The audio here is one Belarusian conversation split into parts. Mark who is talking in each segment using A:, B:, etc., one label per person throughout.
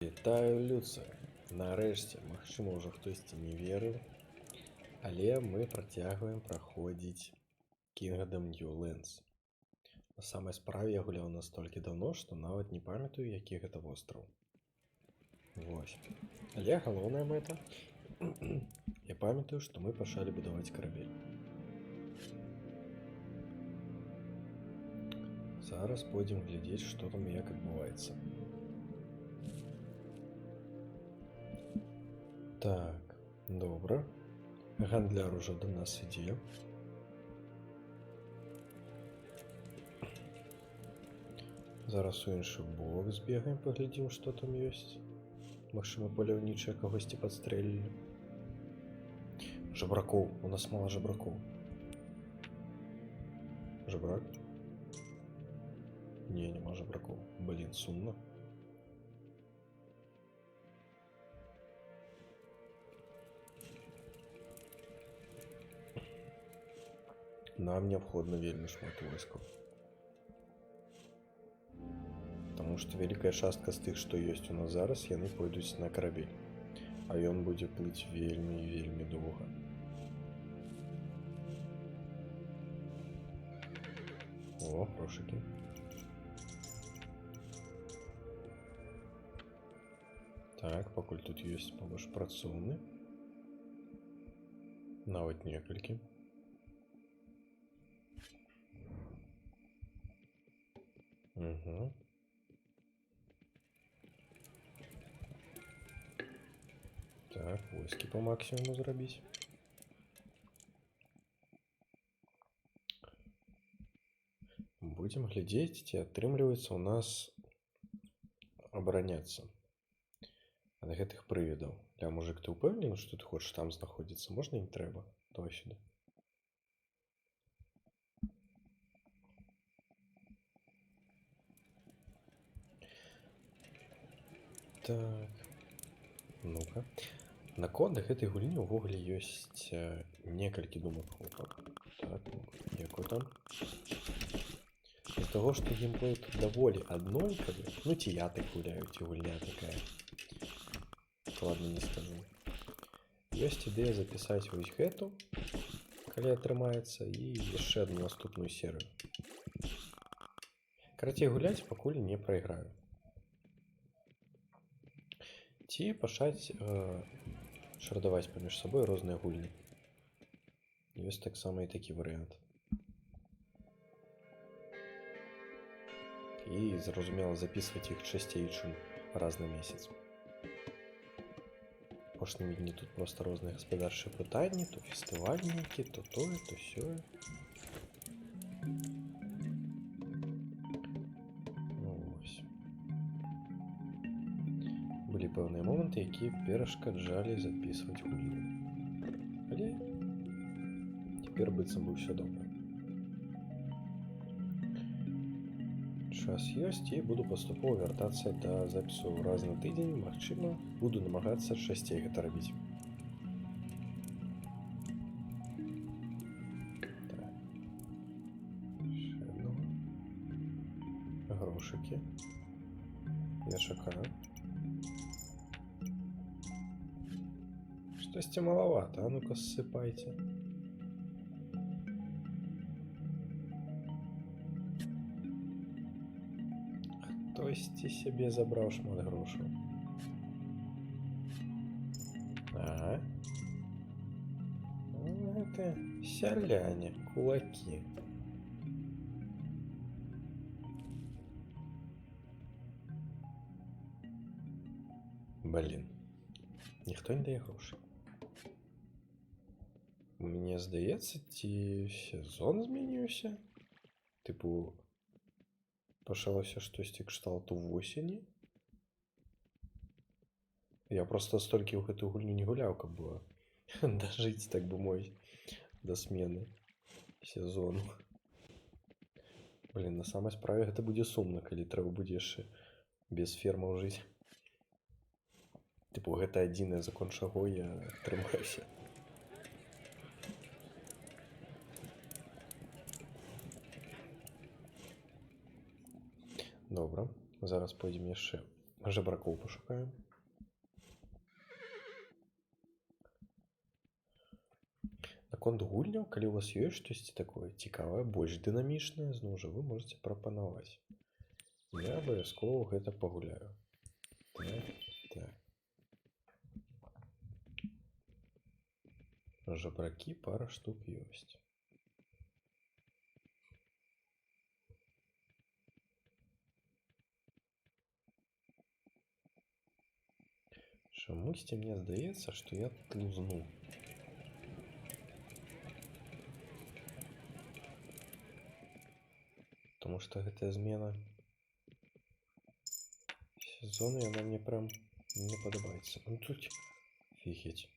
A: Вітаю, Люцэ! Нарэшце, магчыма, ўжо хтосьці не верыў, але мы працягваем праходзіць Kingdom New Lands. На самай справе я гуляў настолькі даўно, што нават не памятаю, які гэта востраў. Вось. Але галоўная мэта, я памятаю, што мы пачалі будаваць карабель. Зараз пойдзем глядзець, што там і як адбываецца. Так, добра. Гандляр ужо да нас ідзе. Зараз у іншы бок збегаем, паглядзім, што там ёсць. Магчыма, паляўнічыя кагосьці падстрэлілі. Жабракоў, у нас мала жабракоў. Жабрак? Не, няма жабракоў. Блін, сумна. Нам неабходна вельмі шмат войскаў. Таму што вялікая частка з тых, што ёсць у нас зараз, яны пойдуць на карабель. А ён будзе плыць вельмі і вельмі доўга. О, грошыкі. Так, пакуль тут ёсць побач працоўны. Нават некалькі. Угу. Так, войскі по максимуму зрабіць. Будем глядзець, ці атрымліваецца ў нас абараняцца ад гэтых прывідаў. Ля, мужик, ты ўпэўнены, што ты хочаш там знаходзіцца? Можна, не трэба? Давай сюда. Так, ну-ка. Наконт гэтай гульні ўвогуле ёсць некалькі думак. Так, якой там? З таго, што геймплей тут даволі аднолькавы, ну ці я так гуляю, ці гульня такая. Ладно, не скажу. Ёсць ідэя запісаць вось гэту, калі атрымаецца, і яшчэ адну наступную серыю. Карацей, гуляць пакуль не прайграю. Ці пачаць шардаваць паміж сабой розныя гульні. Ёсць таксама і такі варыянт. І, зразумела, запісваць іх часцей, чым раз на месяц. Апошнімі дні тут проста розныя гаспадарчыя пытанні, то фестывалі нейкі, то тое, то сёе. Былі пэўныя моманты, якія перашкаджалі запісваць гульню. Але цяпер быццам бы ўсё добра. Час ёсць, і буду паступова вяртацца да запісу раз на тыдзень. Магчыма, буду намагацца часцей гэта рабіць. Так. Яшчэ адного. Грошыкі. Я чакаю. Штосьці малавата, а ну-ка ссыпайце. Хтосьці сябе забраў шмат грошаў. Ага. Гэта сяляне, кулакі. Блін. Ніхто не дае грошай. Мне здаецца, ці сезон змяніўся? Тыпу, пачалося штосьці кшталту восені? Я проста столькі ў гэтую гульню не гуляў, каб было дажыць, так бы мовіць, да смены сезону. Блін, на самай справе гэта будзе сумна, калі трэба будзе яшчэ без фермаў жыць. Тыпу, гэта адзінае, закон чаго я трымаюся. Добра, зараз пойдзем яшчэ Жабракоў пашукаем. Наконт гульняў, калі у вас ёсць штосьці такое цікавае, больш дынамічнае, зноў жа вы можаце прапанаваць. Я абавязкова гэта пагуляю. Так. Жабракі пара штук ёсць. Чамусьці мне здаецца, што я тут лузну. Потому что гэтая змена сезона, яна мне прям не падабаецца. Ну тут офігеть.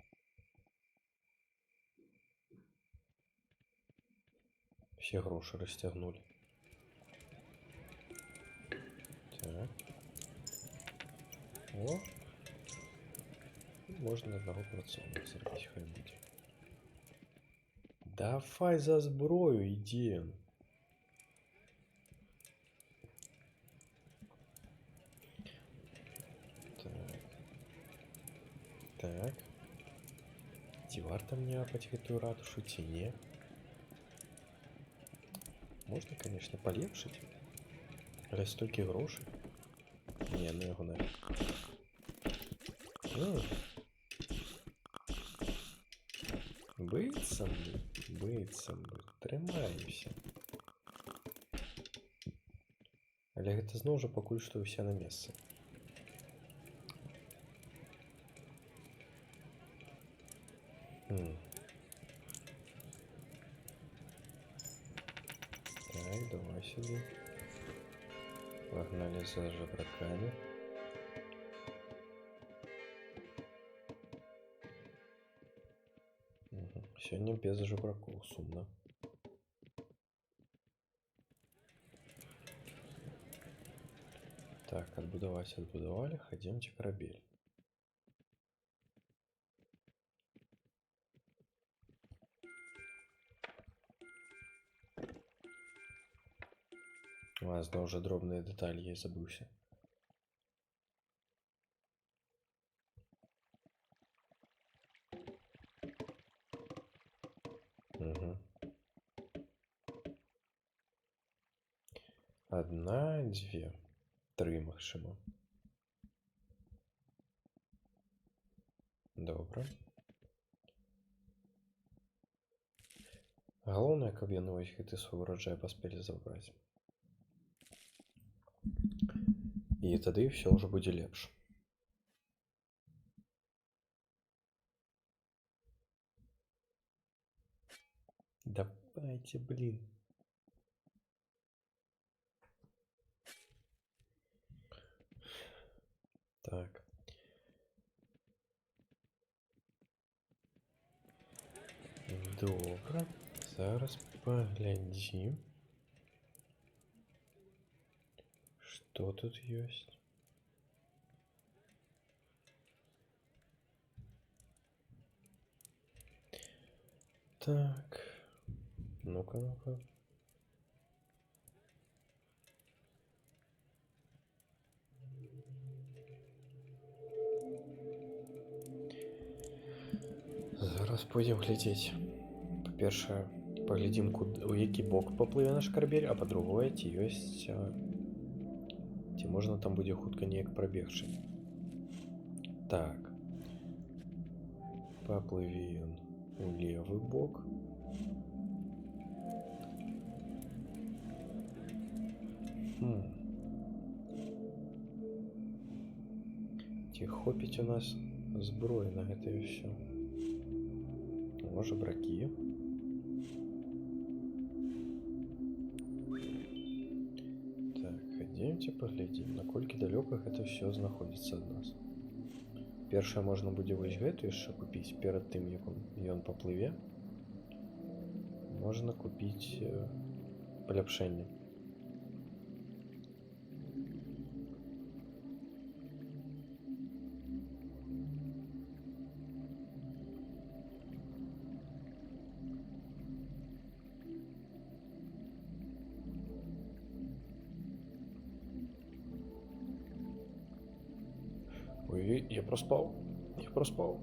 A: Все грошы расцягнулі. Так. О! Можна аднаго працоўніка зрабіць, хай будзе. Давай за зброю ідзем. Так. Ці варта мне апаць гэтую ратушу, ці не? Можна, конечно, палепшыць. Але столькі грошай. Не, ну яго нафіг. Быццам бы. Трымаемся. Але гэта зноў жа пакуль што ўсе на месцы. Так, давай сюда. Погнали за жабраками. Сегодня без жабраков, сумно. Так, отбудовали, ходимте корабель. Ладно, уже дробные детали я забылся. Угу. Одна, две, три максимум. Добре. Галоўнае, каб яны вось гэты свой ураджай паспелі забраць. І тады все ўжо будзе лепш. Давайте, блин. Так. Добре. Зараз поглядим, что тут есть. Так. Ну-ка, ну-ка. Зараз пойдем глядеть. По-перше, поглядим, у які бок поплыве наш корабель, а по-другое, ці ёсць... Ці можна там будзе хутка неяк прабегчы. Так. Поплыве ён у левый бок. Ці хопіць у нас зброі на гэтае ўсё. Можа, бракі. Так, ходімте поглядзім, наколькі далёка гэта ўсё знаходзіцца ад нас. Першае, можна будзе вось гэту яшчэ купіць перад тым, як ён паплыве. Можна купіць паляпшэнне. Ой-ой-ой, я проспав. Я проспав.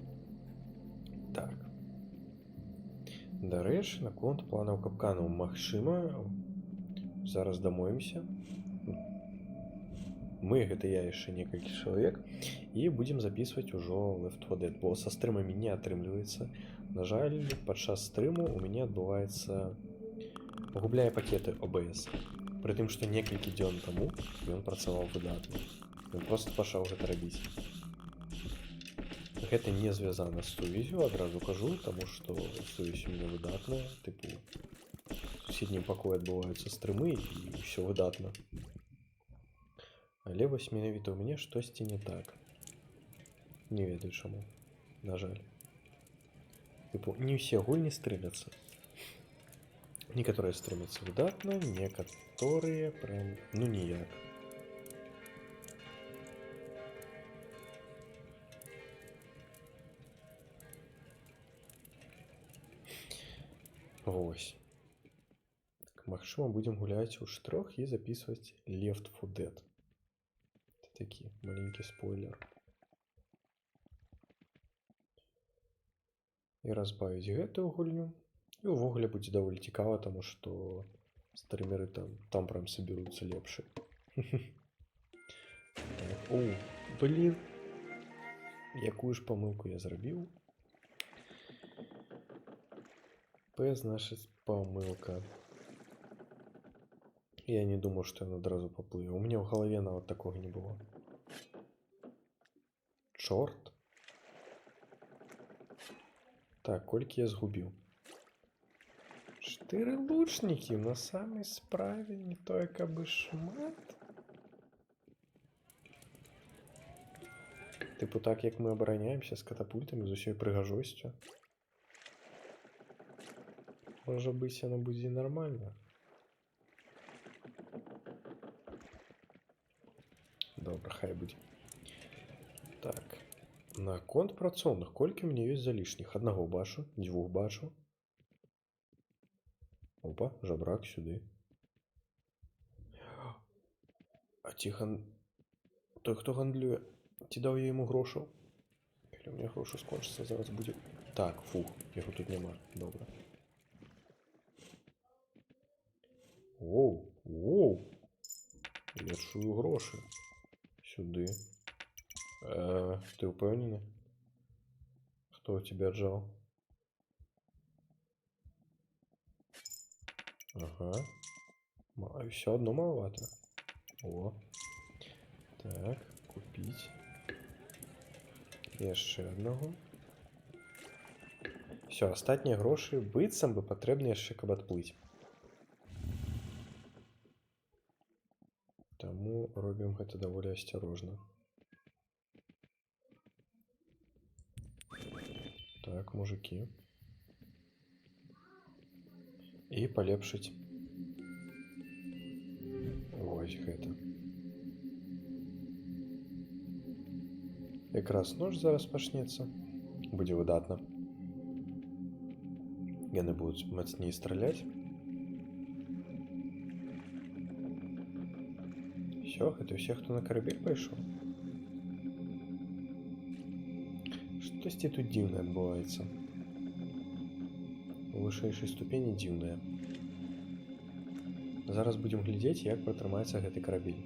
A: Так. Дарэчы, наконт планаў капканаў, магчыма, зараз дамовімся. Мы, гэта я яшчэ некалькі чалавек, і будзем записываць ужо Left 4 Dead, бо са стрымамі не атрымліваецца. На жаль, падчас стрыму у мяне адбываецца губляе пакеты OBS. Пры тым, што некалькі дзён таму ён працаваў выдатна. Ён просто пачаў гэта рабіць. Гэта не звязана з сувязю, адразу кажу, таму што сувязь у мяне выдатная. Тыпу, у суседнім пакоі адбываюцца стрымы і ўсё выдатна. Але вось менавіта ў мяне штосьці не так. Не ведаю чаму, на жаль. Тыпу, не ўсе гульні стрымяцца. Некаторыя стрымяцца выдатна, некаторыя прям, ну ніяк. Вось. Так, магчыма, будзем гуляць у чатырох і записываць Left 4 Dead. Такі маленькі спойлер. І разбавіць гэтую гульню. І ўвогуле будзе даволі цікава, таму што стрымеры там прям саберуцца лепшыя. О, блін! Якую ж памылку я зрабіў? П, значыць, памылка. Я не думаю, што ён адразу паплыве. У мяне ў галаве нават такога не было. Чорт. Так, колькі я згубіў? 4 лучнікі на самай справе, не тое каб і шмат. Тыпу так, як мы абараняемся з катапультамі, з усёй прыгажосцю. Можа быць, яно будзе нармальна. Добра, хай будзе. Так. Наконт працоўных, колькі мне ёсць залішніх? Аднаго бачу, дзвюх бачу. Опа, жабрак сюды. А ці той, хто гандлюе, ці даў я яму грошаў? Калі у меня грошы скончацца, зараз будзе... Так, фух, яго тут няма. Добра. Воу, воу. Я чую грошы. Сюды. Ты упэўнены? Хто тебя отжал? Ага. Все одно маловато. О. Так, купить. Яшчэ одного. Все, астатнія грошы быццам бы патрэбны яшчэ, каб адплыць. Таму робім гэта даволі асцярожна. Так, мужики. І палепшыць. Вось гэта. Якраз ночь зараз пачнецца. Будзе выдатна. Яны будуць мацней страляць. Все, гэта ўсе, хто на карабель пайшоў. Штосьці тут дзіўнае адбываецца. У вышэйшай ступені дзіўнае. Зараз будзем глядзець, як пратрымаецца гэты карабель.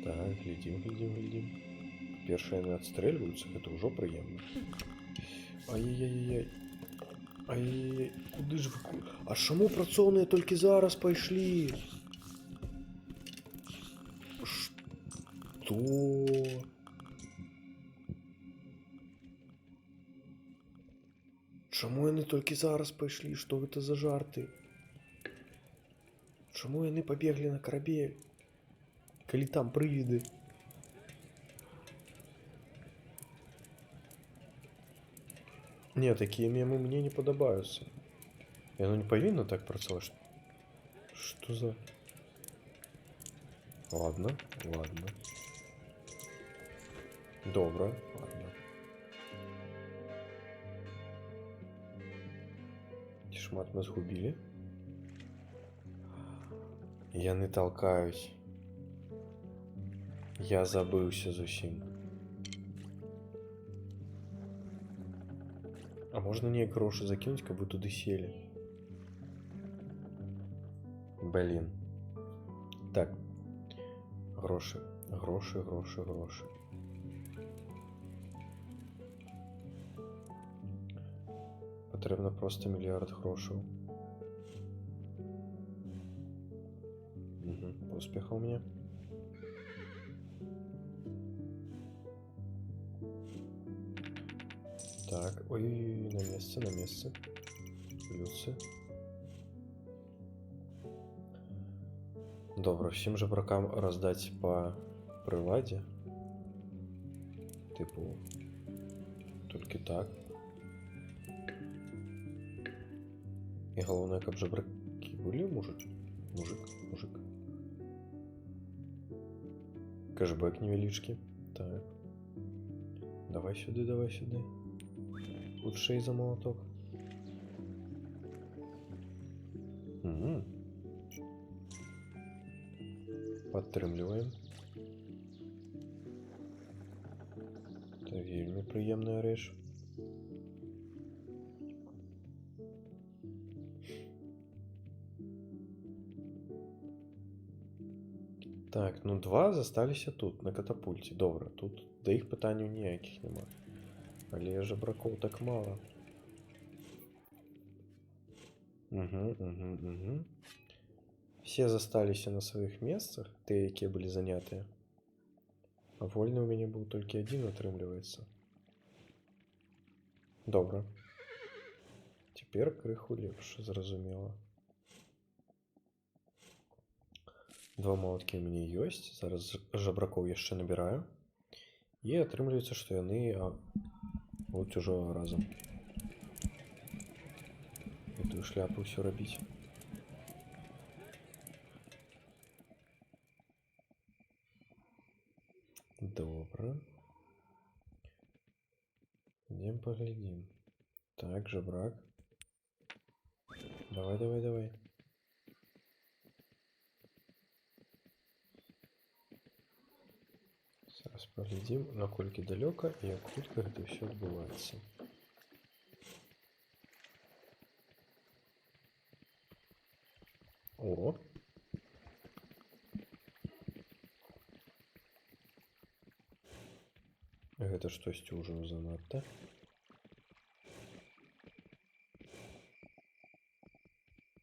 A: Так, глядзім. Першыя яны адстрэльваюцца, гэта ўжо прыемна. Ай-яй-яй-яй. Ай-яй-яй, куды ж вы... А чаму працоўныя толькі зараз пайшлі? Што? Чаму яны толькі зараз пайшлі? Што гэта за жарты? Чаму яны пабеглі на карабель? Калі там прывіды? Не, такія мемы мне не падабаюцца. Яно не павінна так працаваць. Што за... Ладно. Добра, ладно. шмат мы згубілі. Яны толкаюсь. Я забыўся зусім. А можна неяк грошы закінуць, каб вы туды селі? Блін. Так. Грошы. Грошы, грошы, грошы. Патрэбна проста мільярд грошаў. Успеха у меня. Так, ой, на месте, на месте. Плюсы. Добро, всем жебракам раздать по приладе. Типу, только так. И головне, каб жебраки были, мужик. Кэшбэк невеличкий. Так. Давай сюда, давай сюда. Худший за молоток. Падтрымліваем. Это вельмі прыемная рэч. Так, ну два засталіся тут, на катапульце. Добра, тут да іх пытанняў ніякіх няма. Але жабракоў так мало. Все засталіся на сваіх месцах, тыя, якія былі занятыя. А вольны ў мяне быў толькі адзін, атрымліваецца. Добра. Цяпер крыху лепш, зразумела. Два молоткі ў мяне ёсць. Зараз жабракоў яшчэ набіраю. І атрымліваецца, што яны будуць ужо разам. Гэтую шляпу ўсё рабіць. Добра. Идем поглядим. Так, жабрак. Давай, давай, давай. Зараз поглядим, наколькі далёка і як хутка гэта ўсё адбываецца. О! Гэта штосьці ўжо занадта.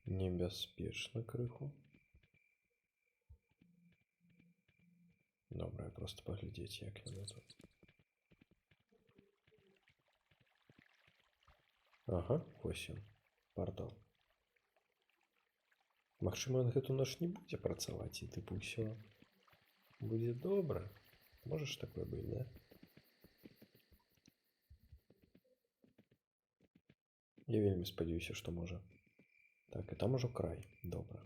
A: Небяспечна крыху. Добра, просто паглядзець, як яно тут. Ага, вось ён, партал. Магчыма, ён гэту ноч не будзе працаваць, і тыпу ўсё будзе добра. Можаш такое быць, да? Я вельмі спадзяюся, што можа. Так, і там ужо край. Добра.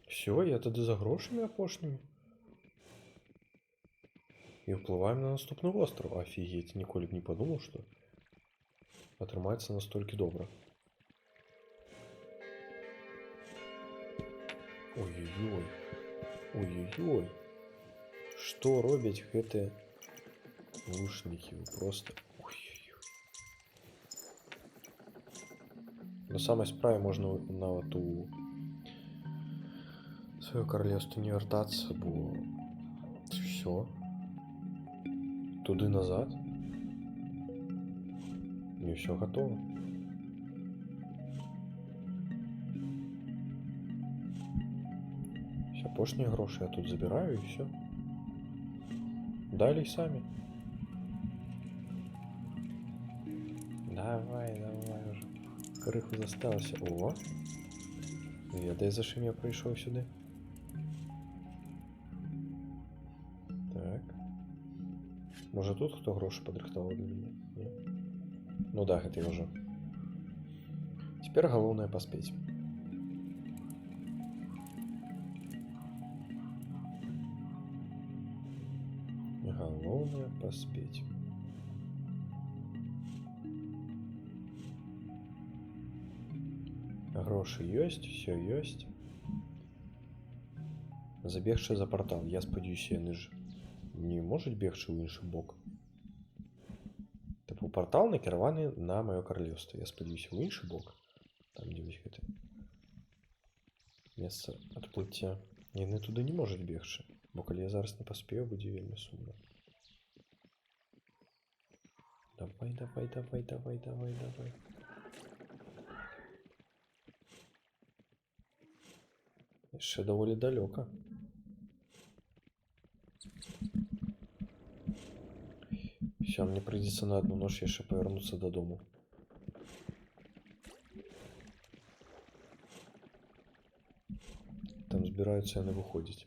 A: Все, я тады за грошамі апошнімі. І ўплываем на наступны востраў. Офігеть, ніколі б не падумаў, што атрымаецца настолькі добра. Ой-ой-ой. Ой-ой-ой. Што робяць гэтыя лучнікі? Просто... Ой-ой-ой. На самай справе можна нават у сваё каралевство не вяртацца, бо все. Туды назад. І все готово. Все, апошнія грошы я тут забираю і все. Далей самі. Давай, давай уже. Крыху засталася. О! Ведай, за чым я прыйшоў сюды. Так. Можа тут хто грошы падрыхтаваў для мяне? Не? Ну да, гэта я ўжо. Цяпер галоўнае паспець. Галоўнае паспець. Грошы ёсць, все ёсць. Забегчы за портал. Я спадзяюся, яны ж не можуць бегчы ў іншы бок. Тыпу портал накіраваны на маё каралеўства. Я спадзяюся, ў іншы бок. Там, дзе вось гэта месца адплыцця. Яны туды не можуць бегчы. Бо калі я зараз не паспею, будзе вельмі сумна. Давай, давай, давай, давай, давай, давай. Яшчэ даволі далёка. Все, мне придется на одну ноч яшчэ павярнуцца дадому. Там збіраюцца яны выходзіць.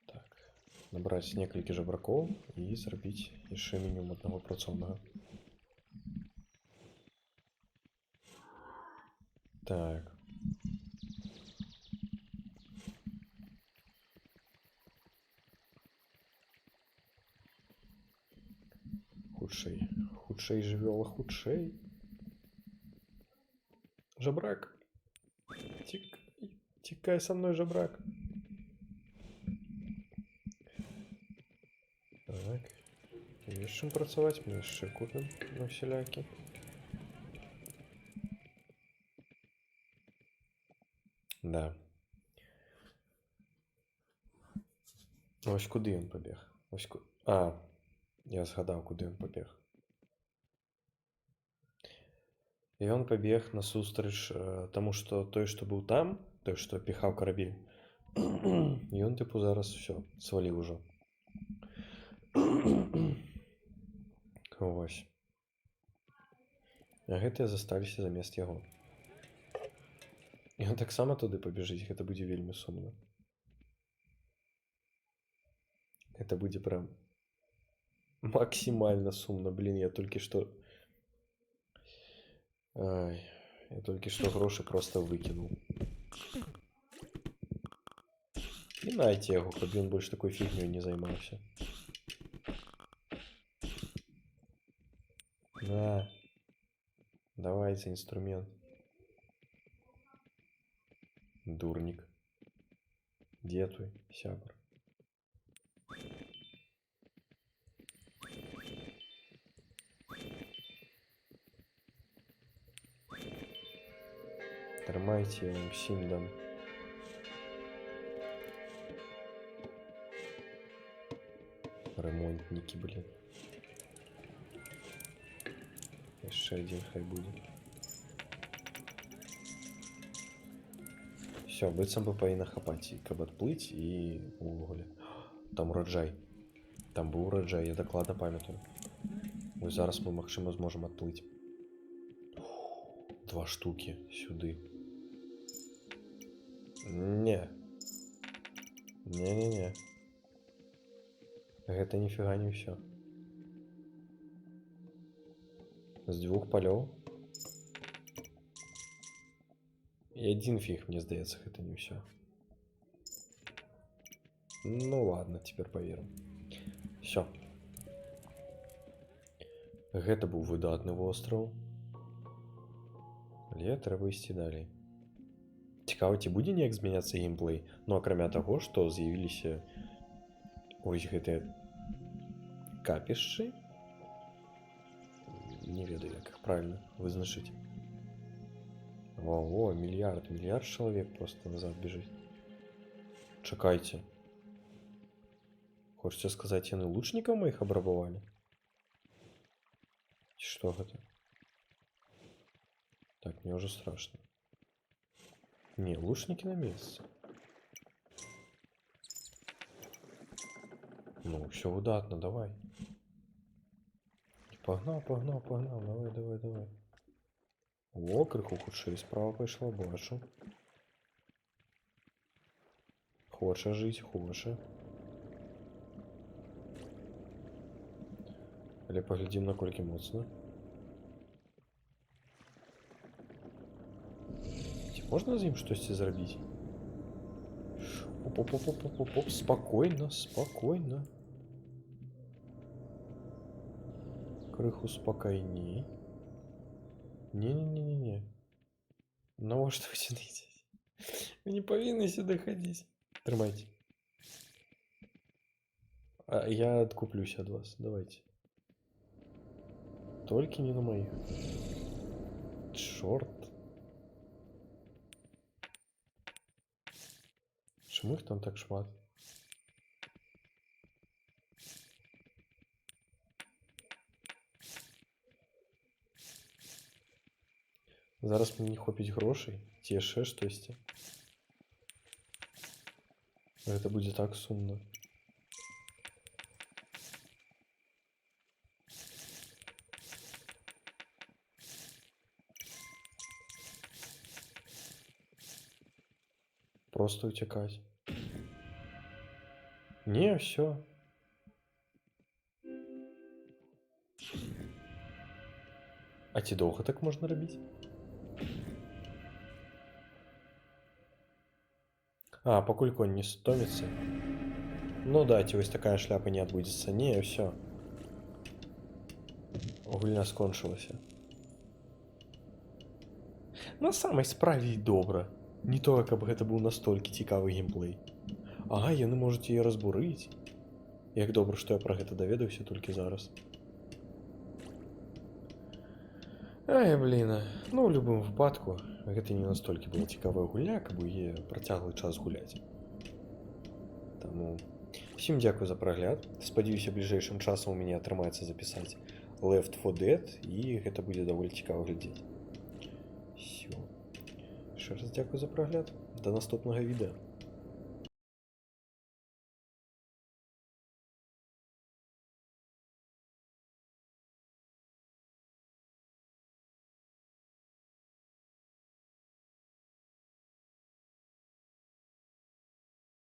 A: Так, набраць некалькі жабракоў і зрабіць яшчэ мінімум аднаго працоўнага. Так. Хутчэй, хутчэй, жывёла, хутчэй. Жабрак. Тікай са мной, жабрак. Так. Ёсць чым працаваць, мы яшчэ купім на усялякі. Да. Ось куды ён пабег? Ось А, я згадаў, куды ён пабег. І ён пабег насустрач таму, што той, што быў там, той, што піхаў карабель, ён тыпу зараз все сваліў ужо. Вось. А гэтыя засталіся замест яго. Ён таксама туды пабежыць, гэта будзе вельмі сумна. Это будзе прям максімальна сумна. Блин, я толькі што... Ай, я толькі што грошы просто выкінуў. І найце яго, каб ён больш такой фігнёй не займаўся. На. Давайте инструмент. Дурник. Где твой сябр? Тримайте всім дам. Ремонтники, блин. Еще один хай будет. Все, быццам бы павінна хапаць, каб адплыць і увогуле. Там ураджай. Там быў ураджай, я дакладна памятаю. Вось зараз мы, магчыма, зможам адплыць. 2 штукі сюды. Не. Не-не-не. Гэта ніфіга не ўсё. З 2 палёў. І 1 фіг, мне здаецца, гэта не ўсё. Ну ладно, цяпер паверым. Всё. Гэта быў выдатны востраў. Але трэба ісці далей. Цікава, ці будзе неяк змяняцца геймплей? Ну, акрамя таго, што з'явіліся ось гэтыя капішчы. Не ведаю, як іх правильно вызначыць. О, мільярд чалавек просто назад бежыць. Чакайце. Хочаце сказаць, яны лучнікаў маіх абрабавалі? Ці што гэта? Так, мне ўжо страшно. Не, лучнікі на месцы. Ну, все выдатна, давай. Погнал, давай. О, крыху хутчэй справа пайшла, бачу. Хоча жыць, хоча. Але паглядзім, наколькі моцна. Ці можна з ім штосьці зрабіць? Оп, спакойна. Крыху спокойней. Не-не-не-не-не. Навошта вы сюда ідзеце? Вы не павінны сюда ходить. Трымайце. А я откуплюсь от вас. Давайте. Только не на моих. Чорт. Чому їх там так шмат? Зараз мені не хопіць грошей, ці яшчэ штосьці. Гэта будзе так сумна. Просто уцякаць. Не, все. А ці доўга так можна рабіць? А, пакуль конь не стоміцца. Ну да, ці вось такая шляпа не адбудзецца. Не, все. Гульня скончылася. На самай справе і добра. Не тое, каб гэта быў настолькі цікавы геймплей. Ага, яны можуць яе разбурыць. Як добра, што я пра гэта даведаўся толькі зараз. Ай, блін. Ну, у любым выпадку, гэта не настолькі была цікавая гульня, каб у яе працяглы час гуляць. Таму всім дзякую за прагляд. Спадзяюся, бліжэйшым часам у мяне атрымаецца запісаць Left 4 Dead, і гэта будзе даволі цікава глядзець. Всё. Яшчэ раз дзякую за прагляд. Да наступнага відэа.